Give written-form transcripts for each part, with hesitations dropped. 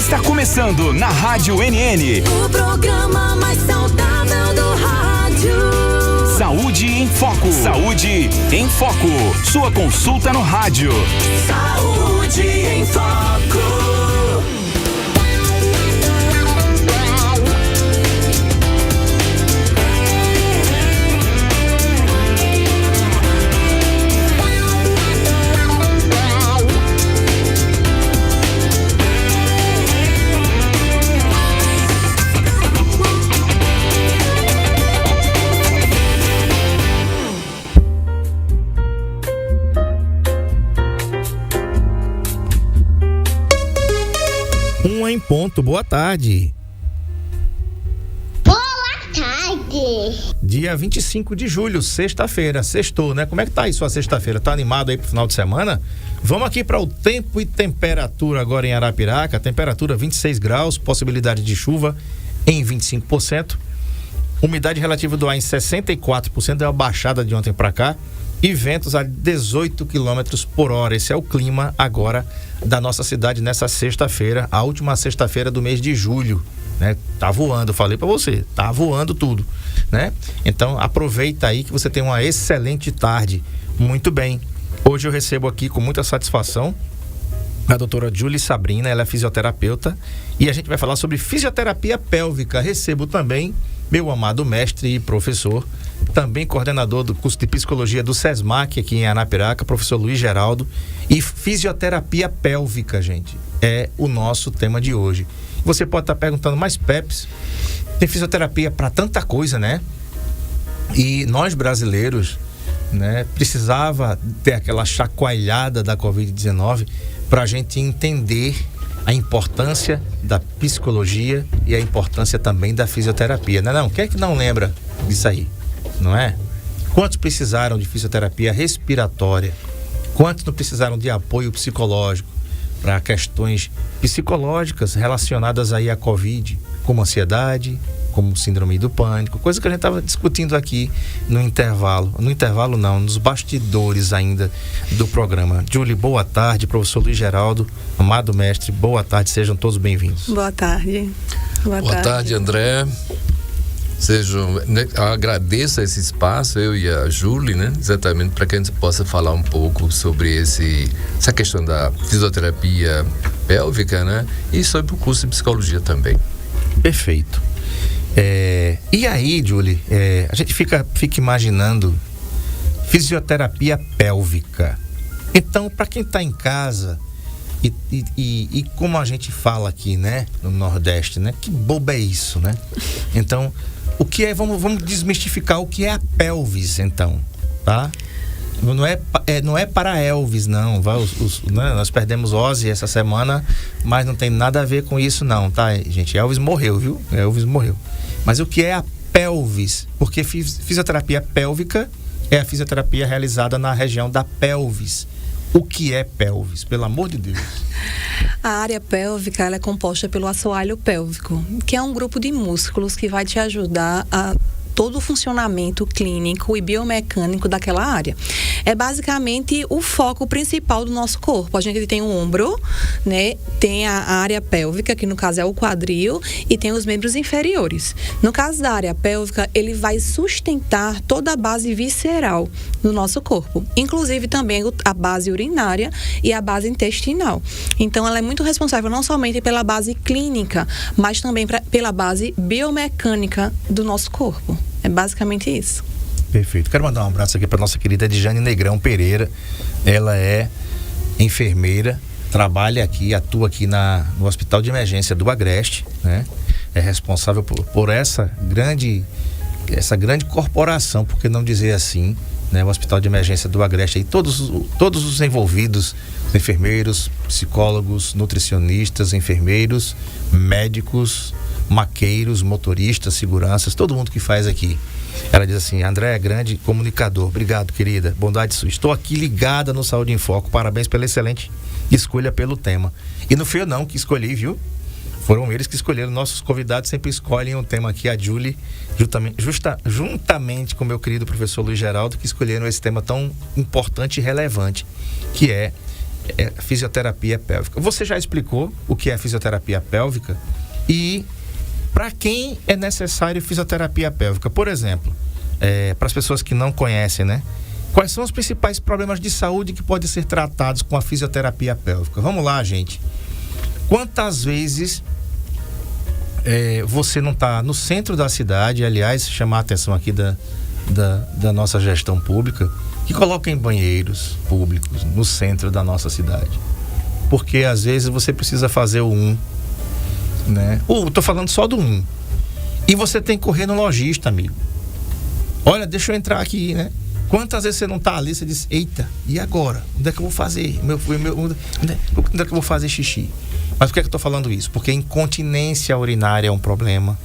Está começando na Rádio NN. O programa mais saudável do rádio. Saúde em Foco. Saúde em Foco. Sua consulta no rádio. Saúde em Foco. Em ponto, boa tarde. Boa tarde. Dia 25 de julho, sexta-feira, sextou, né? Como é que tá aí sua sexta-feira? Tá animado aí pro final de semana? Vamos aqui para o tempo e temperatura agora em Arapiraca. Temperatura 26 graus, possibilidade de chuva em 25%. Umidade relativa do ar em 64%, é uma baixada de ontem para cá. E ventos a 18 km por hora. Esse é o clima agora da nossa cidade nessa sexta-feira, a última sexta-feira do mês de julho, né? Tá voando, falei pra você, tá voando tudo, né? Então aproveita aí que você tem uma excelente tarde. Muito bem. Hoje eu recebo aqui com muita satisfação a doutora Julie Sabrina, ela é fisioterapeuta e a gente vai falar sobre fisioterapia pélvica. Recebo também meu amado mestre e professor, também coordenador do curso de psicologia do SESMAC aqui em Arapiraca, professor Luiz Geraldo. E fisioterapia pélvica, gente, é o nosso tema de hoje. Você pode estar perguntando, mas Peps, tem fisioterapia para tanta coisa, né? E nós brasileiros, né, precisava ter aquela chacoalhada da Covid-19 para a gente entender a importância da psicologia e a importância também da fisioterapia. Não, quem é que não lembra disso aí? Não é? Quantos precisaram de fisioterapia respiratória? Quantos não precisaram de apoio psicológico para questões psicológicas relacionadas aí à Covid, como ansiedade, como síndrome do pânico, coisa que a gente estava discutindo aqui no intervalo não, nos bastidores ainda do programa. Julie, boa tarde. Professor Luiz Geraldo, amado mestre, boa tarde, sejam todos bem-vindos. Boa tarde. Boa tarde, André. Agradeço esse espaço, eu e a Julie, né? Exatamente para que a gente possa falar um pouco sobre essa questão da fisioterapia pélvica, né? E sobre o curso de psicologia também. Perfeito. E aí, Julie, a gente fica imaginando fisioterapia pélvica. Então, para quem está em casa e como a gente fala aqui, né, no Nordeste, né, que boba é isso, né? Então, o que é? Vamos desmistificar o que é a pelvis, então, tá? Não é para Elvis, não. Né? Nós perdemos Ozzy essa semana, mas não tem nada a ver com isso, não, tá, gente? Elvis morreu, viu? Elvis morreu. Mas o que é a pelvis? Porque fisioterapia pélvica é a fisioterapia realizada na região da pelvis. O que é pelvis? Pelo amor de Deus. A área pélvica ela é composta pelo assoalho pélvico, que é um grupo de músculos que vai te ajudar a todo o funcionamento clínico e biomecânico daquela área. É basicamente o foco principal do nosso corpo. A gente tem o ombro, né? Tem a área pélvica, que no caso é o quadril, e tem os membros inferiores. No caso da área pélvica, ele vai sustentar toda a base visceral do nosso corpo, inclusive também a base urinária e a base intestinal. Então, ela é muito responsável não somente pela base clínica, mas também pela base biomecânica do nosso corpo. É basicamente isso. Perfeito. Quero mandar um abraço aqui para nossa querida Edjane Negrão Pereira. Ela é enfermeira, trabalha aqui, atua aqui no Hospital de Emergência do Agreste, né? É responsável por essa grande corporação, por que não dizer assim, né? O Hospital de Emergência do Agreste, e todos os envolvidos, enfermeiros, psicólogos, nutricionistas, enfermeiros, médicos, maqueiros, motoristas, seguranças, todo mundo que faz aqui. Ela diz assim: André é grande comunicador. Obrigado, querida. Bondade sua. Estou aqui ligada no Saúde em Foco. Parabéns pela excelente escolha pelo tema. E não fui eu não que escolhi, viu? Foram eles que escolheram. Nossos convidados sempre escolhem um tema aqui. A Julie, juntamente com o meu querido professor Luiz Geraldo, que escolheram esse tema tão importante e relevante, que é é fisioterapia pélvica. Você já explicou o que é fisioterapia pélvica e para quem é necessário fisioterapia pélvica? Por exemplo, para as pessoas que não conhecem, né? Quais são os principais problemas de saúde que podem ser tratados com a fisioterapia pélvica? Vamos lá, gente. Quantas vezes você não está no centro da cidade, aliás, chamar a atenção aqui da nossa gestão pública, que coloquem banheiros públicos no centro da nossa cidade. Porque às vezes você precisa fazer o 1, né? Tô falando só do 1. E você tem que correr no lojista, amigo. Olha, deixa eu entrar aqui, né? Quantas vezes você não tá ali, você diz, eita, e agora? Onde é que eu vou fazer? Onde é que eu vou fazer xixi? Mas por que eu tô falando isso? Porque incontinência urinária é um problema.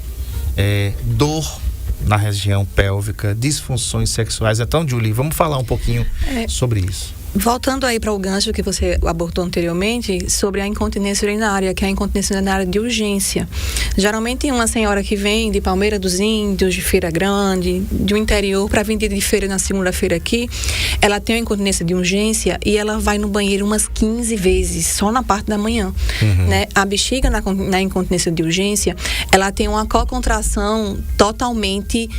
Dor na região pélvica, disfunções sexuais. Então, Julie, vamos falar um pouquinho sobre isso. Voltando aí para o gancho que você abordou anteriormente sobre a incontinência urinária, que é a incontinência urinária de urgência. Geralmente uma senhora que vem de Palmeira dos Índios, de Feira Grande, do interior, para vir de feira na segunda-feira aqui, ela tem uma incontinência de urgência e ela vai no banheiro umas 15 vezes, só na parte da manhã. Né? A bexiga na incontinência de urgência, ela tem uma cocontração totalmente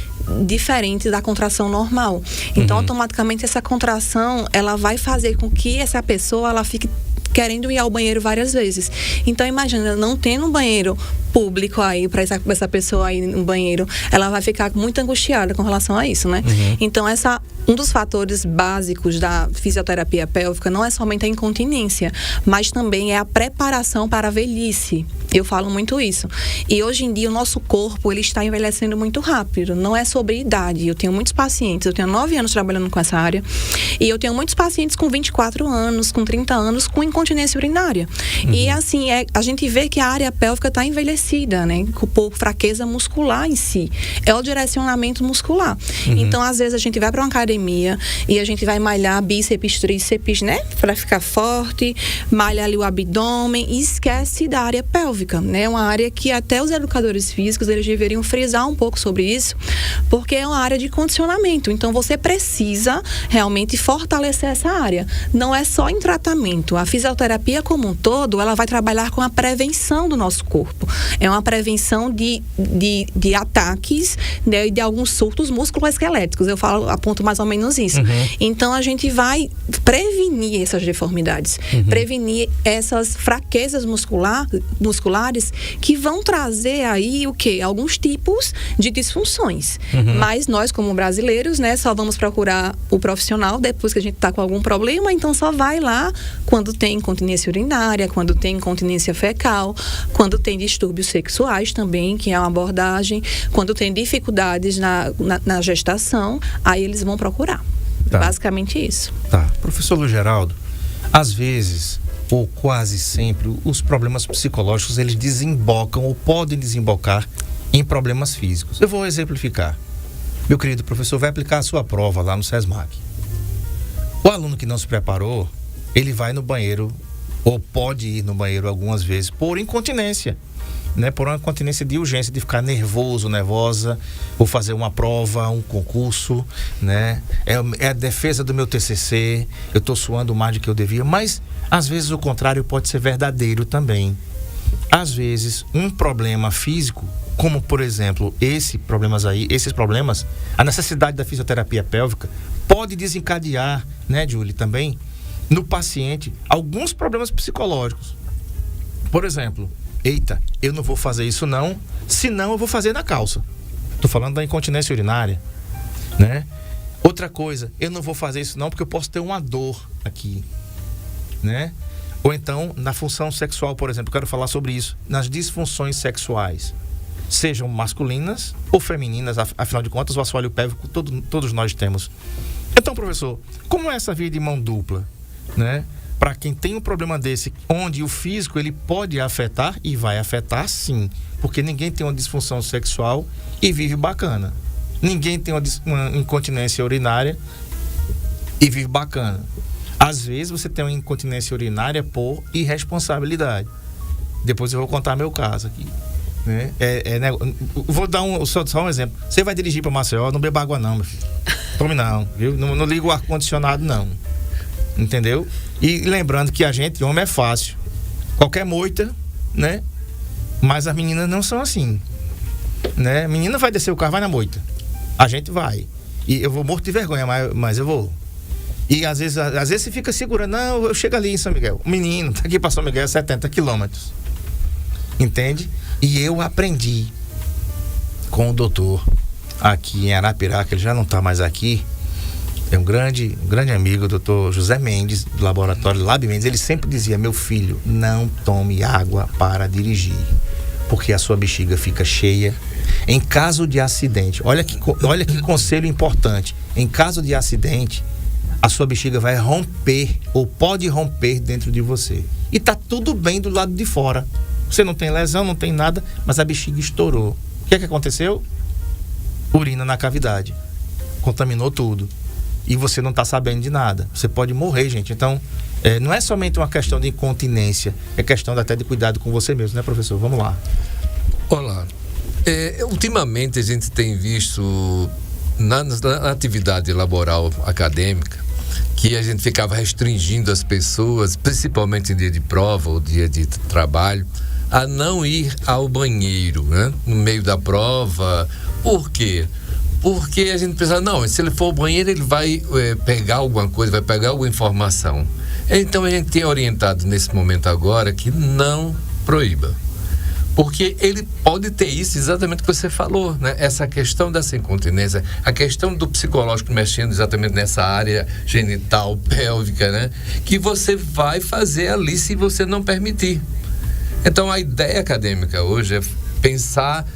diferente da contração normal. Então, automaticamente, essa contração, ela vai fazer com que essa pessoa, ela fique querendo ir ao banheiro várias vezes. Então, imagina, não tendo um banheiro público aí, para essa pessoa ir no banheiro, ela vai ficar muito angustiada com relação a isso, né? Então, um dos fatores básicos da fisioterapia pélvica não é somente a incontinência, mas também é a preparação para a velhice. Eu falo muito isso. E hoje em dia o nosso corpo, ele está envelhecendo muito rápido. Não é sobre idade. Eu tenho muitos pacientes, eu tenho 9 anos trabalhando com essa área, e eu tenho muitos pacientes com 24 anos, com 30 anos, com incontinência urinária. E assim, a gente vê que a área pélvica está envelhecida, né? Por fraqueza muscular em si. É o direcionamento muscular. Então, às vezes, a gente vai para uma academia e a gente vai malhar bíceps, tríceps, né? Para ficar forte, malha ali o abdômen e esquece da área pélvica. Né? Uma área que até os educadores físicos eles deveriam frisar um pouco sobre isso, porque é uma área de condicionamento. Então você precisa realmente fortalecer essa área. Não é só em tratamento. A fisioterapia como um todo, ela vai trabalhar com a prevenção do nosso corpo. É uma prevenção de ataques, né, de alguns surtos musculoesqueléticos. Eu aponto mais ou menos isso. Então a gente vai prevenir essas deformidades, prevenir essas fraquezas musculares que vão trazer aí o quê? Alguns tipos de disfunções. Mas nós, como brasileiros, né, só vamos procurar o profissional depois que a gente está com algum problema, então só vai lá quando tem incontinência urinária, quando tem incontinência fecal, quando tem distúrbios sexuais também, que é uma abordagem, quando tem dificuldades na gestação, aí eles vão procurar. Tá. Basicamente isso. Tá. Professor Luiz Geraldo, às vezes, ou quase sempre, os problemas psicológicos, eles desembocam ou podem desembocar em problemas físicos. Eu vou exemplificar. Meu querido professor, vai aplicar a sua prova lá no SESMAC. O aluno que não se preparou, ele vai no banheiro, ou pode ir no banheiro algumas vezes, por incontinência. Né, por uma incontinência de urgência, de ficar nervoso, nervosa, vou fazer uma prova, um concurso, né? É a defesa do meu TCC, eu estou suando mais do que eu devia, mas às vezes o contrário pode ser verdadeiro também. Às vezes um problema físico, como por exemplo esses problemas, a necessidade da fisioterapia pélvica pode desencadear, né, Julie, também no paciente alguns problemas psicológicos. Por exemplo, eita, eu não vou fazer isso não, senão eu vou fazer na calça. Tô falando da incontinência urinária, né? Outra coisa, eu não vou fazer isso não porque eu posso ter uma dor aqui, né? Ou então, na função sexual, por exemplo, eu quero falar sobre isso, nas disfunções sexuais, sejam masculinas ou femininas, afinal de contas, o assoalho pélvico todos nós temos. Então, professor, como é essa via de mão dupla, né? Para quem tem um problema desse, onde o físico ele pode afetar, e vai afetar sim, porque ninguém tem uma disfunção sexual e vive bacana. Ninguém tem uma incontinência urinária e vive bacana. Às vezes você tem uma incontinência urinária por irresponsabilidade. Depois eu vou contar meu caso aqui. Né? Vou dar só um exemplo. Você vai dirigir para Maceió, não beba água não, meu filho. Tome não, viu? Não liga o ar-condicionado não. Entendeu? E lembrando que a gente, homem, é fácil. Qualquer moita, né? Mas as meninas não são assim, né? A menina vai descer o carro, vai na moita. A gente vai. E eu vou morto de vergonha, mas eu vou. E às vezes você fica segurando. Não, eu chego ali em São Miguel. O menino tá aqui para São Miguel 70 quilômetros. Entende? E eu aprendi com o doutor aqui em Arapiraca, ele já não tá mais aqui. É um grande amigo, o doutor José Mendes, do laboratório Lab Mendes. Ele sempre dizia: meu filho, não tome água para dirigir, porque a sua bexiga fica cheia. Em caso de acidente, olha que conselho importante. Em caso de acidente, a sua bexiga vai romper, ou pode romper dentro de você. E tá tudo bem do lado de fora. Você não tem lesão, não tem nada, mas a bexiga estourou. O que é que aconteceu? Urina na cavidade. Contaminou tudo. E você não está sabendo de nada. Você pode morrer, gente. Então, não é somente uma questão de incontinência, é questão até de cuidado com você mesmo, né, professor? Vamos lá. Olá. Ultimamente a gente tem visto na atividade laboral acadêmica que a gente ficava restringindo as pessoas, principalmente em dia de prova ou dia de trabalho, a não ir ao banheiro, né? No meio da prova. Por quê? Porque a gente pensa, não, se ele for ao banheiro, ele vai pegar alguma coisa, vai pegar alguma informação. Então a gente tem orientado nesse momento agora que não proíba. Porque ele pode ter isso exatamente o que você falou, né? Essa questão dessa incontinência, a questão do psicológico mexendo exatamente nessa área genital, pélvica, né? Que você vai fazer ali se você não permitir. Então a ideia acadêmica hoje é pensar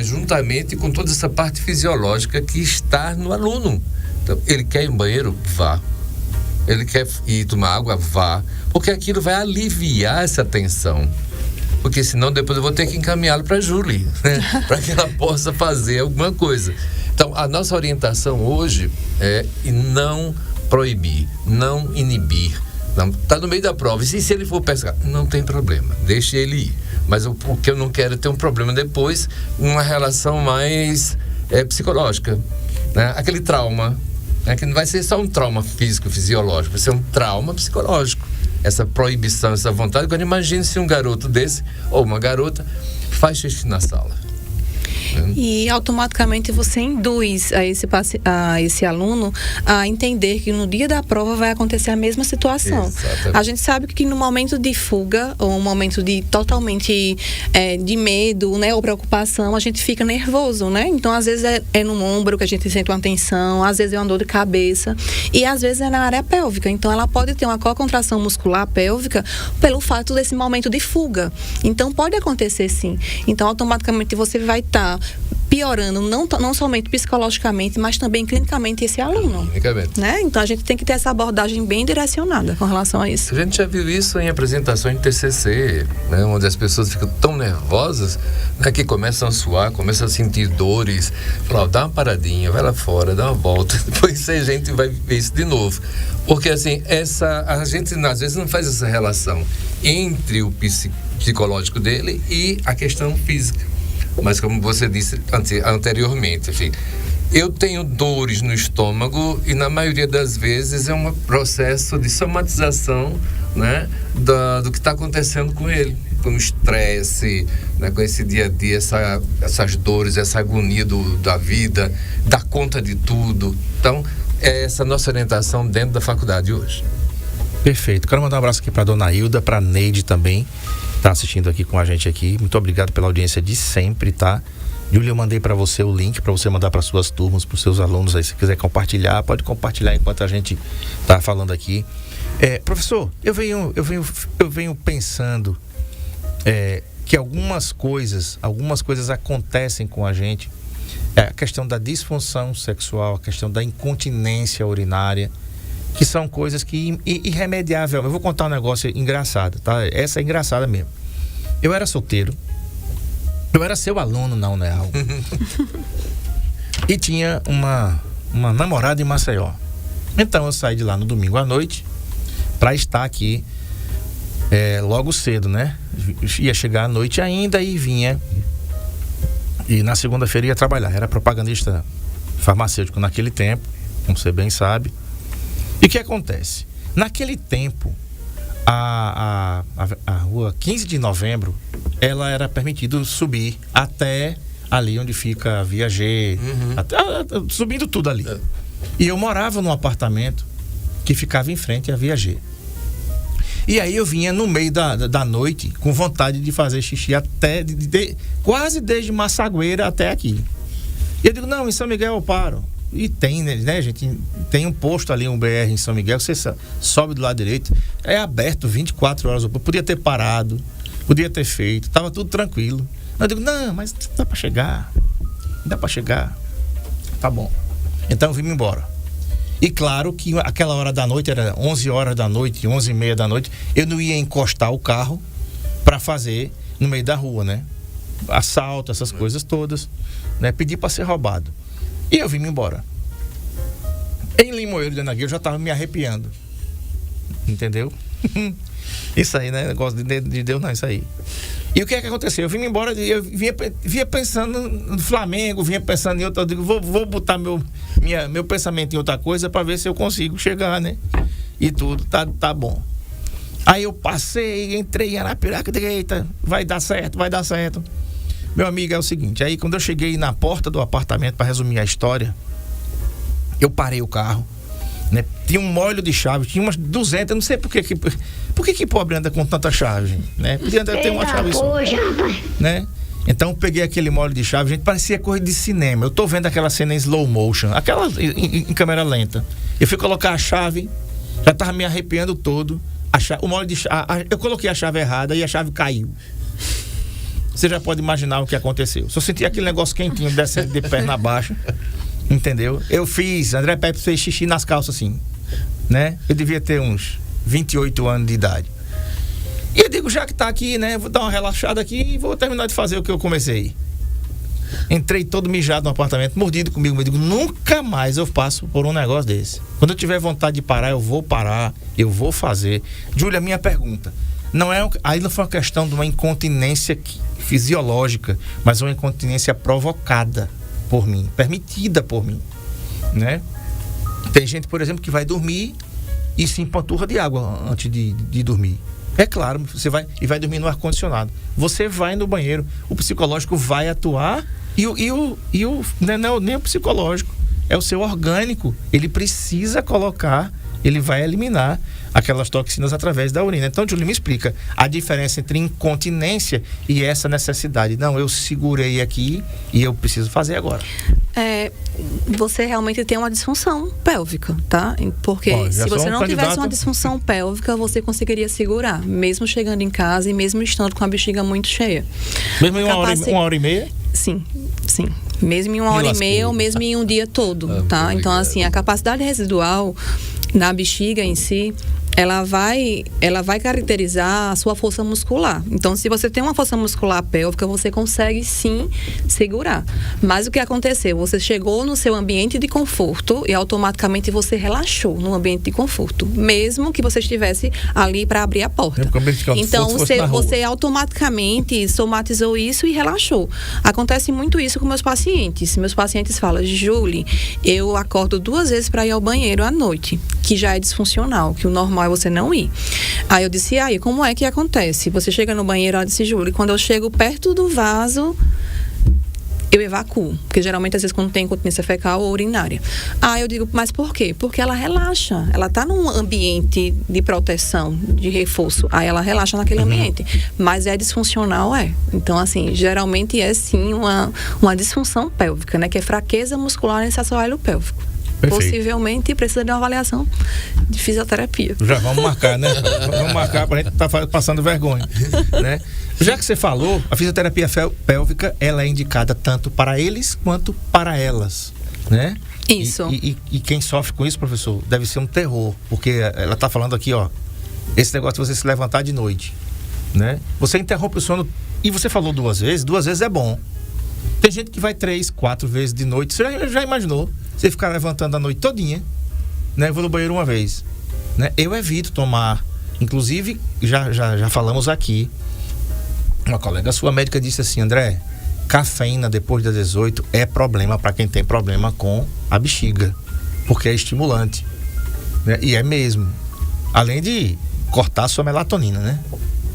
juntamente com toda essa parte fisiológica que está no aluno. Então, ele quer ir no banheiro? Vá. Ele quer ir tomar água? Vá. Porque aquilo vai aliviar essa tensão. Porque senão depois eu vou ter que encaminhá-lo para a Júlia, né? Para que ela possa fazer alguma coisa. Então, a nossa orientação hoje é não proibir, não inibir. Está no meio da prova. E se ele for pescar? Não tem problema, deixe ele ir. Mas o que eu não quero é ter um problema depois, uma relação mais psicológica, né? Aquele trauma, né? Que não vai ser só um trauma físico, fisiológico, vai ser um trauma psicológico. Essa proibição, essa vontade. Agora imagine se um garoto desse, ou uma garota, faz xixi na sala. E automaticamente você induz a esse aluno a entender que no dia da prova vai acontecer a mesma situação. Exatamente. A gente sabe que no momento de fuga, ou um momento de totalmente de medo, né, ou preocupação, a gente fica nervoso, né? Então, às vezes é no ombro que a gente sente uma tensão, às vezes é uma dor de cabeça, e às vezes é na área pélvica. Então, ela pode ter uma contração muscular pélvica pelo fato desse momento de fuga. Então, pode acontecer sim. Então, automaticamente você vai estar piorando não somente psicologicamente, mas também clinicamente esse aluno. Né? Então a gente tem que ter essa abordagem bem direcionada com relação a isso. A gente já viu isso em apresentações de TCC, né? Onde as pessoas ficam tão nervosas, né? Que começam a suar, começam a sentir dores. Falam, dá uma paradinha, vai lá fora, dá uma volta. Depois a gente vai ver isso de novo. Porque assim, a gente às vezes não faz essa relação entre o psicológico dele e a questão física. Mas como você disse anteriormente, enfim, eu tenho dores no estômago e na maioria das vezes é um processo de somatização, né, do que está acontecendo com ele, com o estresse, né, com esse dia a dia, essas dores, essa agonia da vida, dar conta de tudo. Então, é essa nossa orientação dentro da faculdade hoje. Perfeito. Quero mandar um abraço aqui para a dona Hilda, para a Neide também, tá assistindo aqui com a gente aqui. Muito obrigado pela audiência de sempre, tá? Júlia, eu mandei para você o link para você mandar para suas turmas, para os seus alunos aí. Se quiser compartilhar, pode compartilhar enquanto a gente tá falando aqui. Professor, eu venho pensando que algumas coisas acontecem com a gente. A questão da disfunção sexual, a questão da incontinência urinária, que são coisas que irremediável. Eu vou contar um negócio engraçado, tá? Essa é engraçada mesmo. Eu era solteiro. Eu era seu aluno na Uneal. E tinha uma namorada em Maceió. Então eu saí de lá no domingo à noite para estar aqui logo cedo, né? Ia chegar à noite ainda e vinha. E na segunda-feira ia trabalhar. Era propagandista farmacêutico naquele tempo, como você bem sabe. E o que acontece? Naquele tempo, a rua 15 de novembro, ela era permitido subir até ali onde fica a Via G, subindo tudo ali. E eu morava num apartamento que ficava em frente à Via G. E aí eu vinha no meio da noite com vontade de fazer xixi até quase desde Massagueira até aqui. E eu digo, não, em São Miguel eu paro. E tem, né, gente? Tem um posto ali, um BR em São Miguel, você sobe do lado direito, é aberto 24 horas. Eu podia ter parado, podia ter feito, tava tudo tranquilo. Eu digo, não, mas dá pra chegar. Tá bom. Então eu vim embora. E claro que aquela hora da noite, era 11 horas da noite, 11h30 da noite, eu não ia encostar o carro pra fazer no meio da rua, né? Assalto, essas coisas todas, né? Pedi pra ser roubado. E eu vim embora. Em Limoeiro de Anagueiro eu já tava me arrepiando. Entendeu? Isso aí, né? Negócio de Deus, não, isso aí. E o que é que aconteceu? Eu vim embora, eu vinha pensando no Flamengo, vinha pensando em outra. Eu digo, vou botar meu pensamento em outra coisa pra ver se eu consigo chegar, né? E tudo, tá bom. Aí eu passei, entrei em Arapiraca, digo, eita, vai dar certo. Meu amigo, é o seguinte, aí quando eu cheguei na porta do apartamento, para resumir a história, eu parei o carro, né? Tinha um molho de chave, tinha umas 200, eu não sei por que pobre anda com tanta chave, né? Podia ter uma chave só, né? Então eu peguei aquele molho de chave, gente, parecia coisa de cinema. Eu tô vendo aquela cena em slow motion, aquela em câmera lenta. Eu fui colocar a chave, já tava me arrepiando todo. O molho de chave, eu coloquei a chave errada e a chave caiu. Você já pode imaginar o que aconteceu. Só senti aquele negócio quentinho descendo de perna baixa. Entendeu? André Pepe fez xixi nas calças assim, né? Eu devia ter uns 28 anos de idade. E eu digo, já que tá aqui, né? Vou dar uma relaxada aqui e vou terminar de fazer o que eu comecei. Entrei todo mijado no apartamento, mordido comigo. Eu digo, nunca mais eu passo por um negócio desse. Quando eu tiver vontade de parar, eu vou parar, eu vou fazer. Júlia, minha pergunta. Aí não foi uma questão de uma incontinência fisiológica, mas uma incontinência provocada por mim, permitida por mim, né? Tem gente, por exemplo, que vai dormir e se empanturra de água antes de dormir. É claro, você vai dormir no ar-condicionado. Você vai no banheiro, o psicológico vai atuar não é nem o psicológico, é o seu orgânico. Ele precisa colocar, ele vai eliminar aquelas toxinas através da urina. Então, Júlio, me explica a diferença entre incontinência e essa necessidade. Não, eu segurei aqui e eu preciso fazer agora. Você realmente tem uma disfunção pélvica, tá? Porque se você não tivesse uma disfunção pélvica, você conseguiria segurar, mesmo chegando em casa e mesmo estando com a bexiga muito cheia. Mesmo em uma hora e meia? Sim. Mesmo em uma hora e meia ou mesmo em um dia todo, tá? Então, assim, a capacidade residual na bexiga em si, ela vai caracterizar a sua força muscular. Então, se você tem uma força muscular pélvica, você consegue sim segurar. Mas o que aconteceu? Você chegou no seu ambiente de conforto e automaticamente você relaxou no ambiente de conforto, mesmo que você estivesse ali para abrir a porta. Então, você automaticamente somatizou isso e relaxou. Acontece muito isso com meus pacientes. Meus pacientes falam, Julie, eu acordo 2 vezes para ir ao banheiro à noite, que já é disfuncional, que o normal é você não ir. Aí eu disse, aí, como é que acontece? Você chega no banheiro, ela disse, Júlia, quando eu chego perto do vaso, eu evacuo. Porque geralmente, às vezes, quando tem incontinência fecal ou urinária. Aí eu digo, mas por quê? Porque ela relaxa. Ela tá num ambiente de proteção, de reforço. Aí ela relaxa naquele ambiente. Mas é disfuncional, Então, assim, geralmente é sim uma disfunção pélvica, né? Que é fraqueza muscular nesse assoalho pélvico. Perfeito. Possivelmente precisa de uma avaliação de fisioterapia. Já vamos marcar, né? Vamos marcar pra gente estar passando vergonha, né? Já que você falou, a fisioterapia pélvica, ela é indicada tanto para eles quanto para elas, né? Isso. E quem sofre com isso, professor, deve ser um terror, porque ela tá falando aqui, ó, esse negócio de você se levantar de noite, né? Você interrompe o sono e você falou 2 vezes é bom. Tem gente que vai 3, 4 vezes de noite. Você já imaginou? Você ficar levantando a noite todinha, né? Eu vou no banheiro uma vez, né? Eu evito tomar. Inclusive, já falamos aqui. Uma colega sua médica disse assim, André, cafeína depois das 18 é problema para quem tem problema com a bexiga, porque é estimulante, né? E é mesmo. Além de cortar a sua melatonina, né?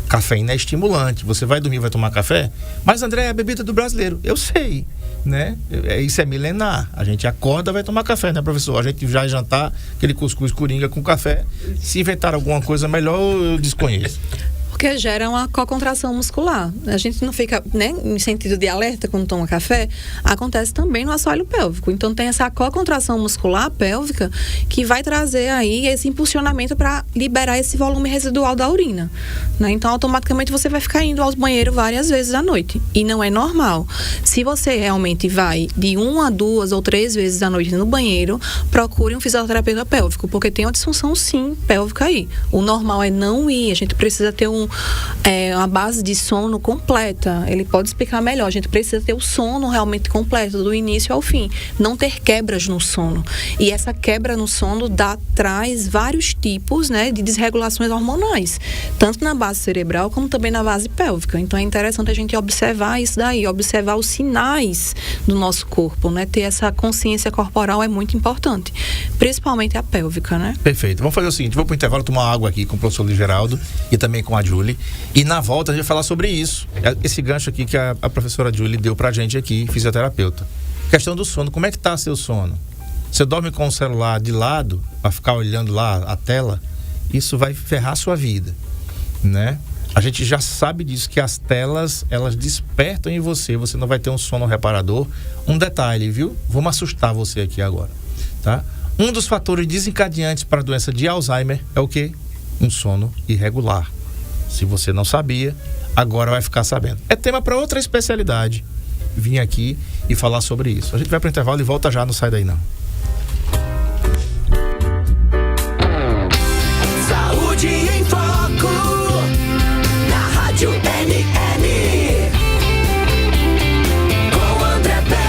Cafeína é estimulante. Você vai dormir, vai tomar café? Mas, André, é a bebida do brasileiro. Eu sei, né? Isso é milenar. A gente acorda, vai tomar café, né, professor? A gente já jantar aquele cuscuz coringa com café. Se inventar alguma coisa melhor, eu desconheço. Porque gera uma cocontração muscular. A gente não fica, né, em sentido de alerta quando toma café. Acontece também no assoalho pélvico. Então tem essa cocontração muscular pélvica que vai trazer aí esse impulsionamento para liberar esse volume residual da urina, né? Então automaticamente você vai ficar indo ao banheiro várias vezes à noite. E não é normal. Se você realmente vai de 1 a 2 ou 3 vezes à noite no banheiro, procure um fisioterapeuta pélvico, porque tem uma disfunção sim pélvica aí. O normal é não ir. A gente precisa ter uma base de sono completa. Ele pode explicar melhor. A gente precisa ter o sono realmente completo, do início ao fim. Não ter quebras no sono. E essa quebra no sono traz vários tipos, né, de desregulações hormonais. Tanto na base cerebral, como também na base pélvica. Então é interessante a gente observar isso daí. Observar os sinais do nosso corpo, né? Ter essa consciência corporal é muito importante. Principalmente a pélvica, né? Perfeito. Vamos fazer o seguinte. Vou pro intervalo tomar água aqui com o professor Luiz Geraldo e também com a Julie. E na volta a gente vai falar sobre isso. Esse gancho aqui que a professora Julie deu pra gente aqui, fisioterapeuta. Questão do sono. Como é que tá seu sono? Você dorme com o celular de lado, pra ficar olhando lá a tela? Isso vai ferrar a sua vida, né? A gente já sabe disso, que as telas, elas despertam em você. Você não vai ter um sono reparador. Um detalhe, viu? Vamos assustar você aqui agora, tá? Um dos fatores desencadeantes para a doença de Alzheimer é o quê? Um sono irregular. Se você não sabia, agora vai ficar sabendo. É tema para outra especialidade. Vim aqui e falar sobre isso. A gente vai para o intervalo e volta já, não sai daí não. Saúde em Foco, na Rádio NN, com André Pepe.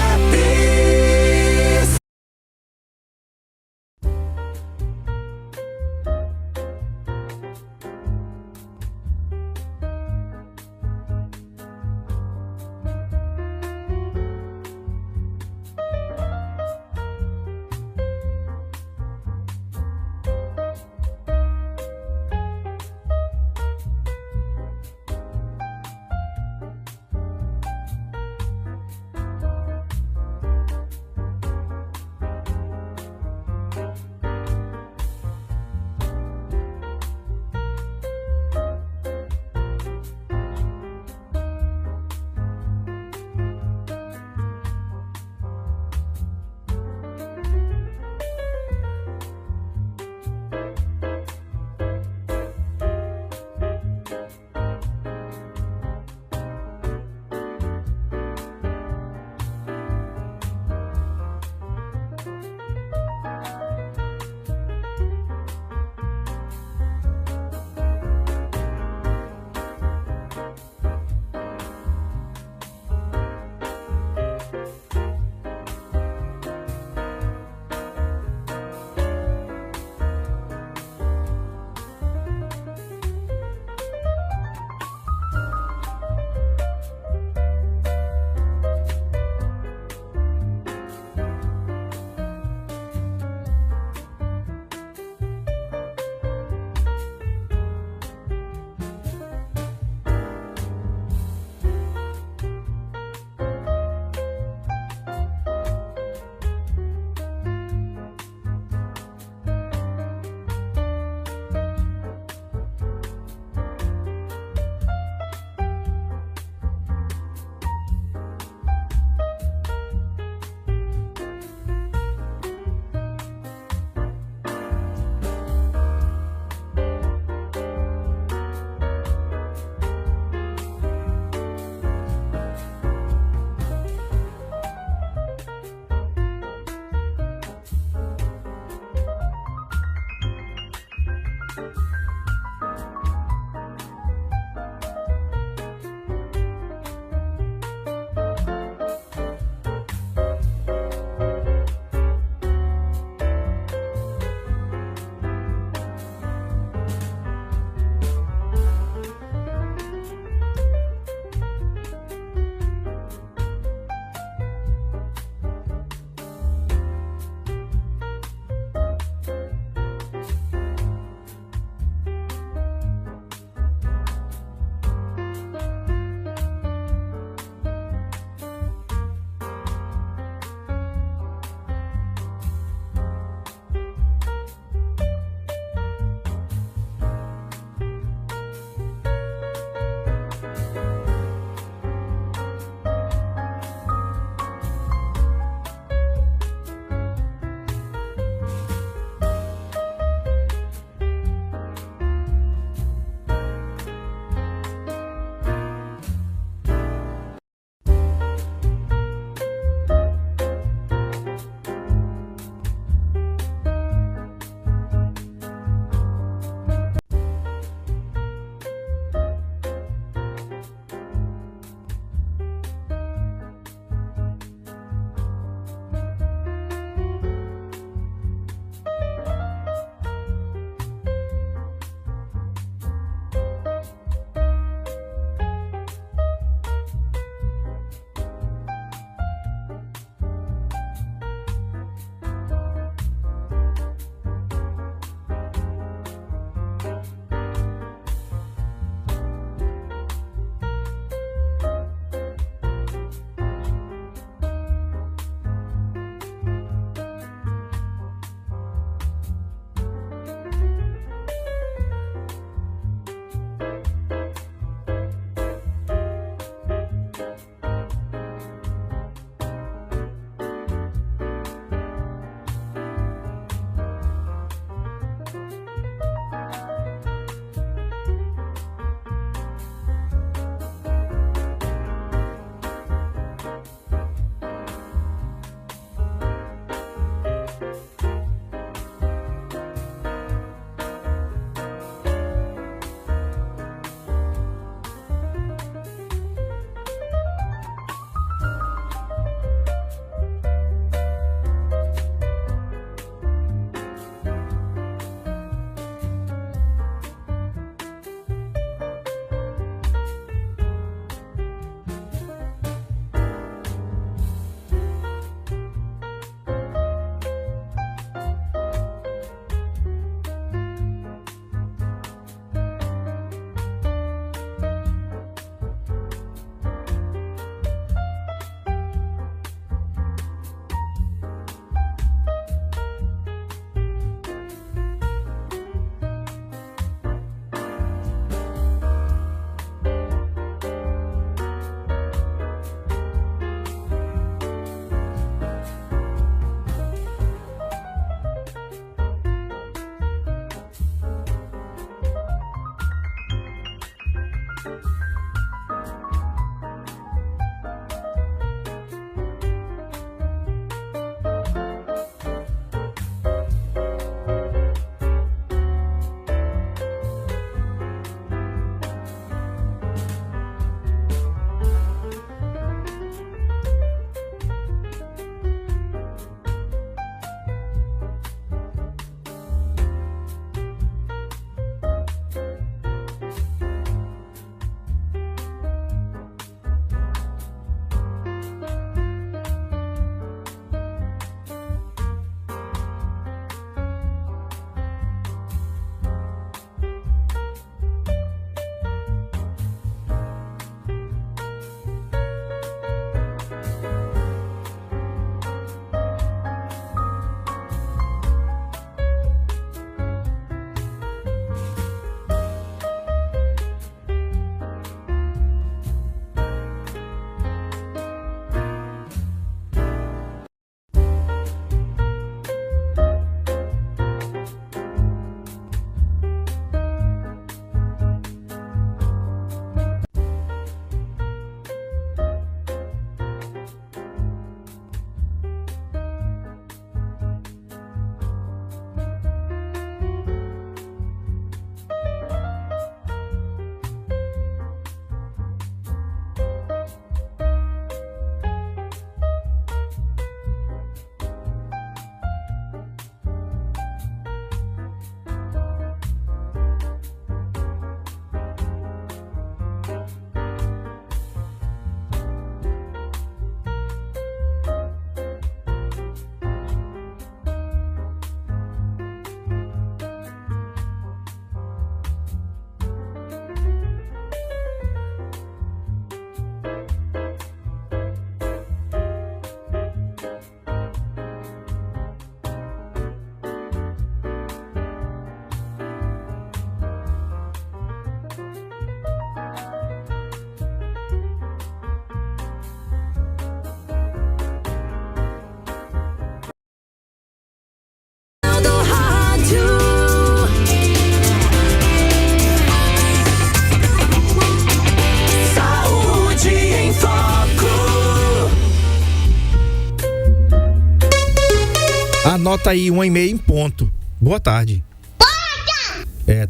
Anota aí 1h30 em ponto. Boa tarde.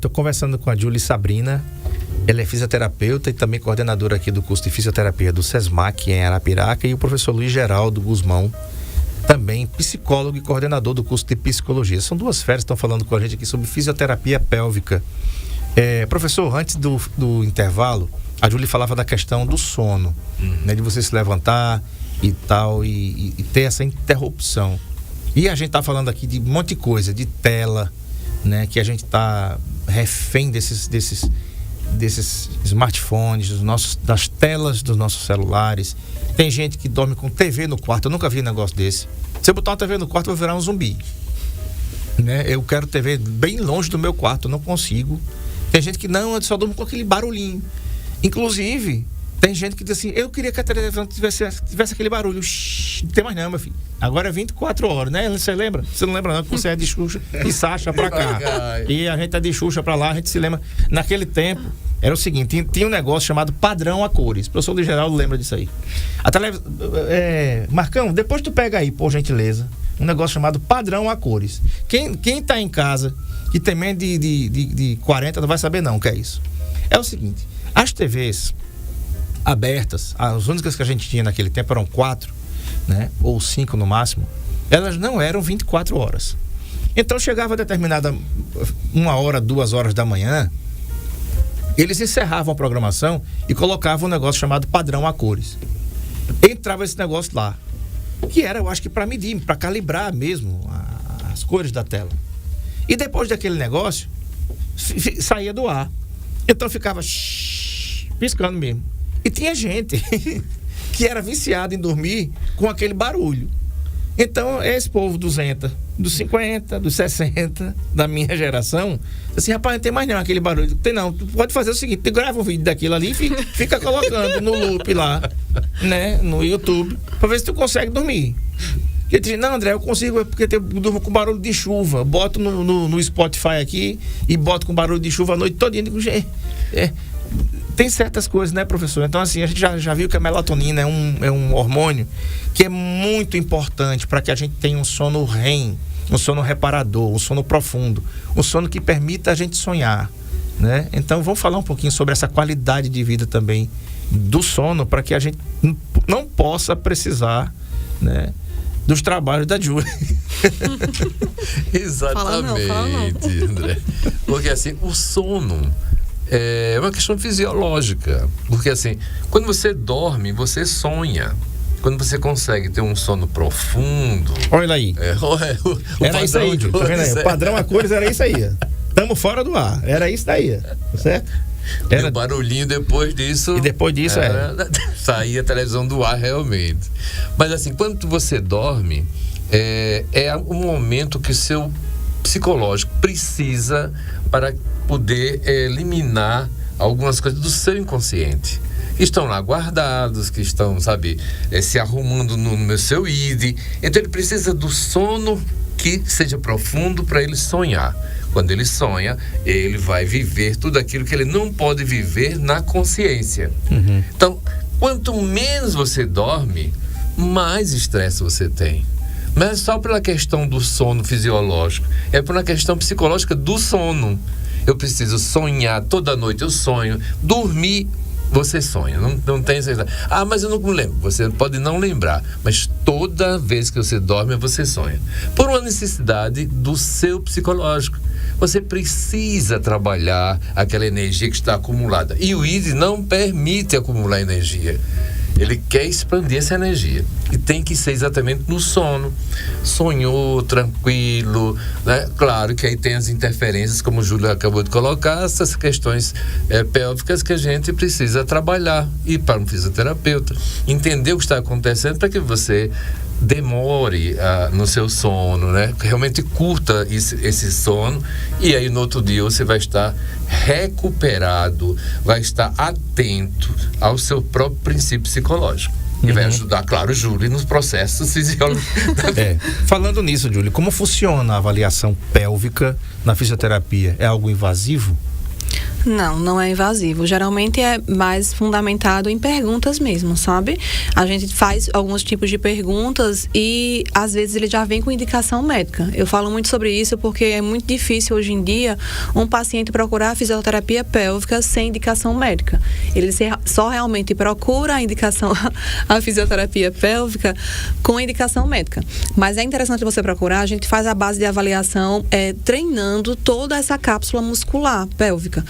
Tô conversando com a Júlia Sabrina. Ela é fisioterapeuta e também coordenadora aqui do curso de fisioterapia do SESMAC em Arapiraca, e o professor Luiz Geraldo Guzmão, também psicólogo e coordenador do curso de psicologia. São duas feras que estão falando com a gente aqui sobre fisioterapia pélvica. Professor, antes do intervalo, a Júlia falava da questão do sono, né, de você se levantar e tal, e ter essa interrupção. E a gente tá falando aqui de um monte de coisa, de tela, né, que a gente tá refém desses smartphones, das telas dos nossos celulares. Tem gente que dorme com TV no quarto. Eu nunca vi um negócio desse. Se eu botar uma TV no quarto, eu vou virar um zumbi, né? Eu quero TV bem longe do meu quarto, eu não consigo. Tem gente que não, eu só durmo com aquele barulhinho. Inclusive, tem gente que diz assim: eu queria que a televisão tivesse aquele barulho. Shhh, não tem mais não, meu filho. Agora é 24 horas, né? Você lembra? Você não lembra não, que você é de Xuxa e Sacha pra cá. E a gente é de Xuxa pra lá, a gente se lembra. Naquele tempo, era o seguinte, tinha um negócio chamado padrão a cores. O professor Luiz Geraldo lembra disso aí. A televisão... Marcão, depois tu pega aí, por gentileza, um negócio chamado padrão a cores. Quem tá em casa e tem menos de 40 não vai saber não o que é isso. É o seguinte, as TVs abertas, as únicas que a gente tinha naquele tempo eram 4, né, ou 5 no máximo, elas não eram 24 horas. Então chegava determinada 1 hora, 2 horas da manhã, eles encerravam a programação e colocavam um negócio chamado padrão a cores. Entrava esse negócio lá, que era, eu acho que para medir, para calibrar mesmo as cores da tela. E depois daquele negócio, saía do ar. Então ficava piscando mesmo. E tinha gente que era viciado em dormir com aquele barulho. Então, esse povo dos 50, dos 60, da minha geração, assim, rapaz, não tem mais não aquele barulho. Tem não, tu pode fazer o seguinte, tu grava um vídeo daquilo ali e fica colocando no loop lá, né, no YouTube, pra ver se tu consegue dormir. Ele diz: não, André, eu consigo, porque eu durmo com barulho de chuva. Boto no Spotify aqui e boto com barulho de chuva a noite todinha. tem certas coisas, né, professor? Então, assim, a gente já viu que a melatonina é um hormônio que é muito importante para que a gente tenha um sono REM, um sono reparador, um sono profundo, um sono que permita a gente sonhar, né? Então, vamos falar um pouquinho sobre essa qualidade de vida também do sono, para que a gente não possa precisar, né, dos trabalhos da Júlia. Exatamente, fala não. André. Porque assim, o sono é uma questão fisiológica. Porque assim, quando você dorme, você sonha. Quando você consegue ter um sono profundo... Olha aí. Era isso aí, Júlia. Tá vendo aí? O padrão a cores era isso aí. Estamos fora do ar. Era isso daí. Certo? Era... E o barulhinho depois disso... E depois disso saía a televisão do ar realmente. Mas assim, quando você dorme, é um momento que o seu psicológico precisa para poder eliminar algumas coisas do seu inconsciente. Estão lá guardados, que estão, sabe, se arrumando no seu id. Então ele precisa do sono que seja profundo para ele sonhar. Quando ele sonha, ele vai viver tudo aquilo que ele não pode viver na consciência. Uhum. Então, quanto menos você dorme, mais estresse você tem. Não é só pela questão do sono fisiológico, é por uma questão psicológica do sono. Eu preciso sonhar, toda noite eu sonho, dormir, você sonha, não tem certeza. Ah, mas eu não me lembro. Você pode não lembrar, mas toda vez que você dorme, você sonha. Por uma necessidade do seu psicológico. Você precisa trabalhar aquela energia que está acumulada. E o id não permite acumular energia. Ele quer expandir essa energia. E tem que ser exatamente no sono. Sonhou, tranquilo, né? Claro que aí tem as interferências, como o Júlio acabou de colocar, essas questões pélvicas que a gente precisa trabalhar. Ir para um fisioterapeuta, entender o que está acontecendo para que você demore no seu sono, né? Realmente curta esse sono, e aí no outro dia você vai estar recuperado, vai estar atento ao seu próprio princípio psicológico. E vai ajudar, claro, o Júlio nos processos fisiológicos. Falando nisso, Júlio, como funciona a avaliação pélvica na fisioterapia? É algo invasivo? Não é invasivo. Geralmente é mais fundamentado em perguntas mesmo, sabe? A gente faz alguns tipos de perguntas e às vezes ele já vem com indicação médica. Eu falo muito sobre isso porque é muito difícil hoje em dia um paciente procurar fisioterapia pélvica sem indicação médica. Ele só realmente procura a indicação, a fisioterapia pélvica com indicação médica. Mas é interessante você procurar, a gente faz a base de avaliação treinando toda essa cápsula muscular pélvica.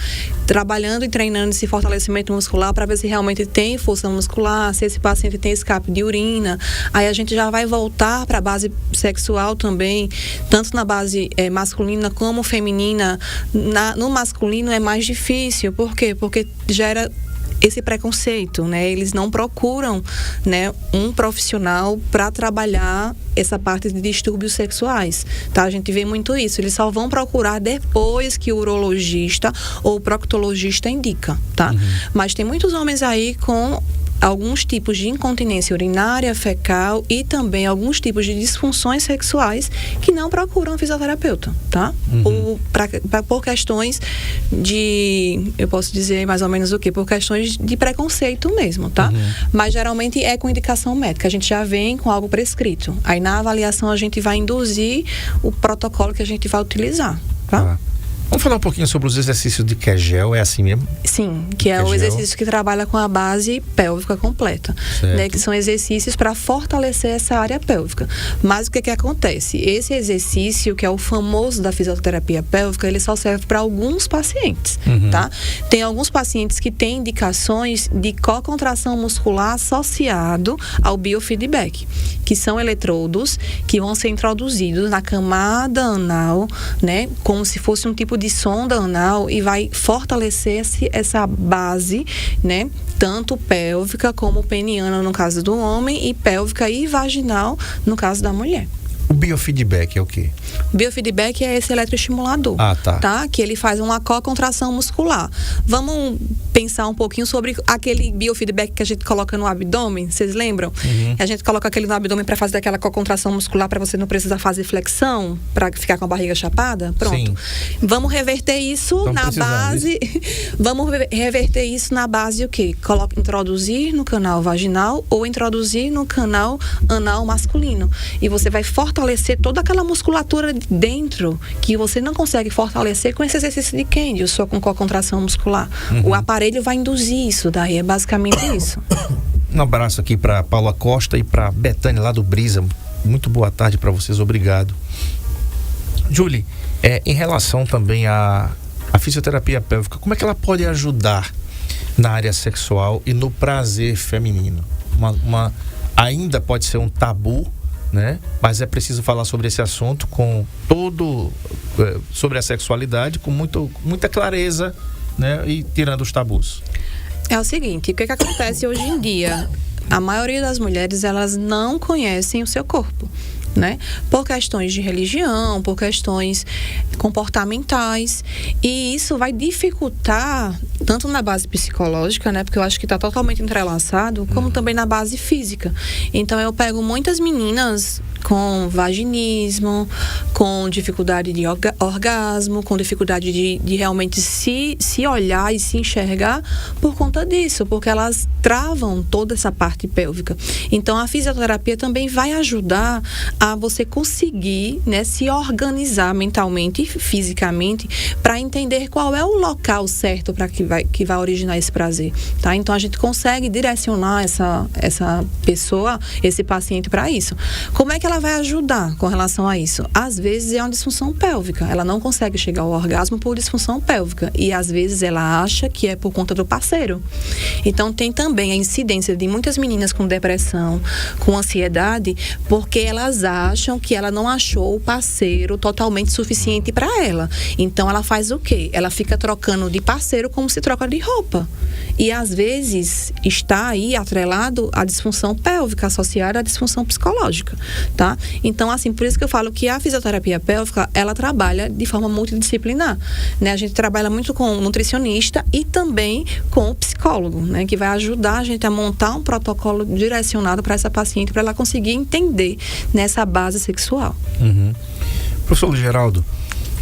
Trabalhando e treinando esse fortalecimento muscular para ver se realmente tem força muscular, se esse paciente tem escape de urina. Aí a gente já vai voltar para a base sexual também, tanto na base masculina como feminina. No masculino é mais difícil. Por quê? Porque gera esse preconceito, né? Eles não procuram, né, um profissional para trabalhar essa parte de distúrbios sexuais, tá? A gente vê muito isso. Eles só vão procurar depois que o urologista ou o proctologista indica, tá? Uhum. Mas tem muitos homens aí com alguns tipos de incontinência urinária, fecal e também alguns tipos de disfunções sexuais que não procuram fisioterapeuta, tá? Uhum. Por questões de, eu posso dizer mais ou menos o quê? Por questões de preconceito mesmo, tá? Uhum. Mas geralmente é com indicação médica, a gente já vem com algo prescrito. Aí na avaliação a gente vai induzir o protocolo que a gente vai utilizar, tá? Vamos falar um pouquinho sobre os exercícios de Kegel, é assim mesmo? Sim, que é o exercício que trabalha com a base pélvica completa, né? Que são exercícios para fortalecer essa área pélvica. Mas o que acontece? Esse exercício, que é o famoso da fisioterapia pélvica, ele só serve para alguns pacientes, tá? Tem alguns pacientes que têm indicações de co-contração muscular associado ao biofeedback, que são eletrodos que vão ser introduzidos na camada anal, né? Como se fosse um tipo de sonda anal, e vai fortalecer essa base, né? Tanto pélvica como peniana no caso do homem, e pélvica e vaginal no caso da mulher. O biofeedback é o quê? O biofeedback é esse eletroestimulador, tá? Que ele faz uma co-contração muscular. Vamos pensar um pouquinho sobre aquele biofeedback que a gente coloca no abdômen, vocês lembram? A gente coloca aquele no abdômen para fazer aquela contração muscular, para você não precisar fazer flexão, para ficar com a barriga chapada. Pronto. Sim. Vamos reverter isso na base. Vamos reverter isso na base o quê? Introduzir no canal vaginal ou introduzir no canal anal masculino. E você vai fortalecer toda aquela musculatura dentro que você não consegue fortalecer com esse exercício de Kegel, só com a contração muscular. O aparelho vai induzir isso, daí é basicamente isso. Um abraço aqui para Paula Costa e para Betânia lá do Brisa. Muito boa tarde para vocês, obrigado. Julie, em relação também à fisioterapia pélvica, como é que ela pode ajudar na área sexual e no prazer feminino? Ainda pode ser um tabu, né? Mas é preciso falar sobre esse assunto sobre a sexualidade com muita clareza, né? E tirando os tabus. É o seguinte, o que acontece hoje em dia? A maioria das mulheres, elas não conhecem o seu corpo, né? Por questões de religião, por questões comportamentais, e isso vai dificultar tanto na base psicológica, né? Porque eu acho que está totalmente entrelaçado, como também na base física. Então eu pego muitas meninas com vaginismo, com dificuldade de orgasmo, com dificuldade de realmente se olhar e se enxergar por conta disso, porque elas travam toda essa parte pélvica. Então a fisioterapia também vai ajudar a você conseguir, né, se organizar mentalmente e fisicamente para entender qual é o local certo para que vai originar esse prazer, tá? Então a gente consegue direcionar essa pessoa, esse paciente para isso. Como é que ela vai ajudar com relação a isso? Às vezes é uma disfunção pélvica, ela não consegue chegar ao orgasmo por disfunção pélvica e às vezes ela acha que é por conta do parceiro. Então tem também a incidência de muitas meninas com depressão, com ansiedade, porque elas acham que ela não achou o parceiro totalmente suficiente para ela. Então ela faz o quê? Ela fica trocando de parceiro como se troca de roupa. E às vezes está aí atrelado à disfunção pélvica, associada à disfunção psicológica, tá? Então, assim, por isso que eu falo que a fisioterapia pélvica, ela trabalha de forma multidisciplinar, né? A gente trabalha muito com o nutricionista e também com o psicólogo, né? Que vai ajudar a gente a montar um protocolo direcionado para essa paciente, para ela conseguir entender nessa base sexual. Professor Geraldo,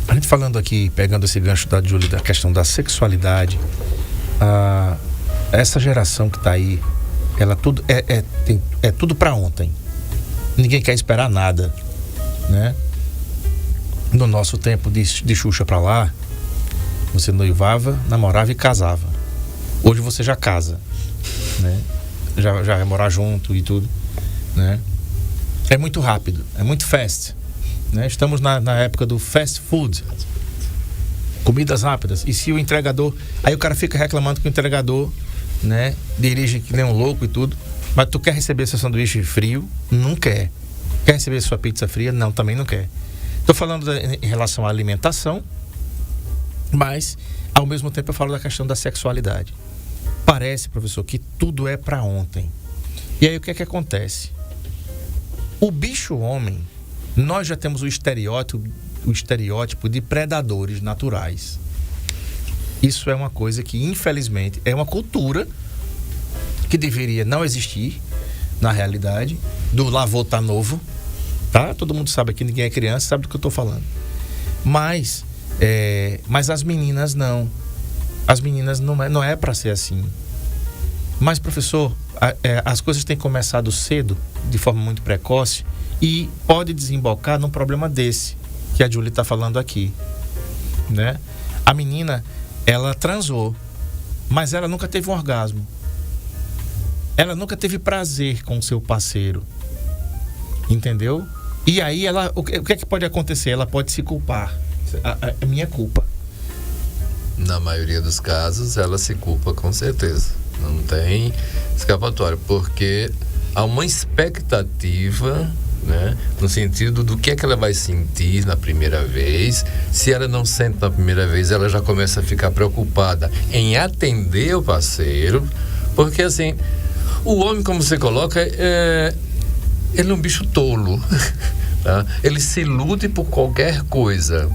a gente falando aqui, pegando esse gancho da Júlia, da questão da sexualidade, essa geração que está aí, ela tudo é tudo para ontem. Ninguém quer esperar nada, né? No nosso tempo de Xuxa para lá, você noivava, namorava e casava. Hoje você já casa, né? Já vai morar junto e tudo, né? É muito rápido, é muito fast, né? Estamos na época do fast food, comidas rápidas. E se o entregador, aí o cara fica reclamando que o entregador, né, dirige que nem um louco e tudo, mas tu quer receber seu sanduíche frio? Não quer. Quer receber sua pizza fria? Não, também não quer. Estou falando em relação à alimentação, mas ao mesmo tempo eu falo da questão da sexualidade. Parece, professor, que tudo é para ontem. E aí o que é que acontece? O bicho homem, nós já temos o estereótipo de predadores naturais. Isso é uma coisa que, infelizmente, é uma cultura que deveria não existir na realidade, do lavô tá novo, tá? Todo mundo sabe aqui, ninguém é criança, sabe do que eu tô falando. Mas as meninas não. As meninas não é para ser assim. Mas, professor, as coisas têm começado cedo, de forma muito precoce, e pode desembocar num problema desse que a Júlia está falando aqui, né? A menina, ela transou, mas ela nunca teve um orgasmo. Ela nunca teve prazer com o seu parceiro, entendeu? E aí o que é que pode acontecer? Ela pode se culpar. É minha culpa. Na maioria dos casos, ela se culpa com certeza. Não tem escapatória, porque há uma expectativa, né, no sentido do que é que ela vai sentir na primeira vez. Se ela não sente na primeira vez, ela já começa a ficar preocupada em atender o parceiro, porque assim, o homem, como você coloca, ele é um bicho tolo, tá? Ele se ilude por qualquer coisa.